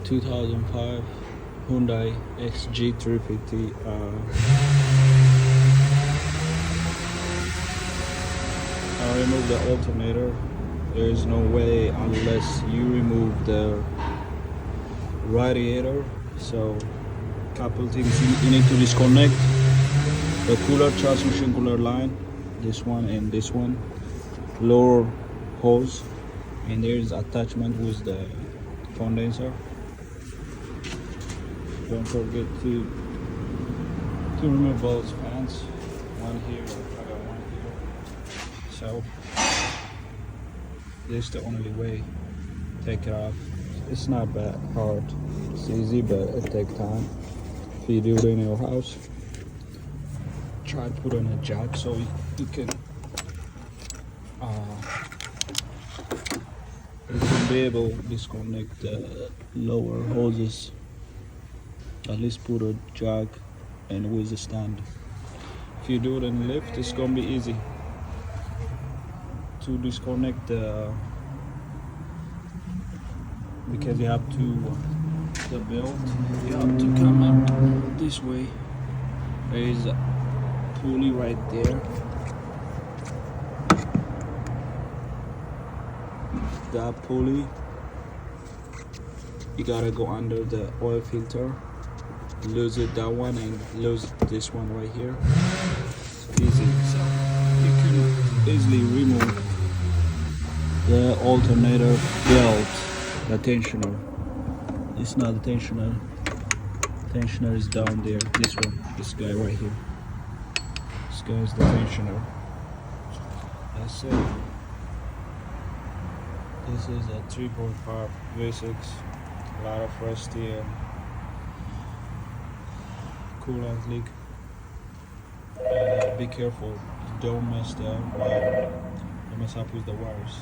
2005 Hyundai GX350. I removed the alternator. There is no way unless you remove the radiator. So couple things you need to disconnect: the cooler, transmission cooler line, this one and this one, lower hose, and there is attachment with the condenser. Don't forget to remove both fans, one here and one here. So this is the only way. Take it off. It's not that hard. It's easy, but it takes time. If you do it in your house, try to put on a jack so you can be able to disconnect the lower hoses. At least put a jack and with a stand. If you do it in lift, it's gonna be easy to disconnect the, because you have to the belt, you have to come up this way. There is a pulley right there. That pulley, you gotta go under the oil filter, lose it that one and lose this one right here. It's easy, so you can easily remove the alternator belt, the tensioner. It's not the tensioner. Tensioner is down there. This one, this guy right here. This guy is the tensioner. That's it. This is a 3.5 V6. A lot of rusty and coolant leak. Be careful. Don't mess the wire. Don't mess up with the wires.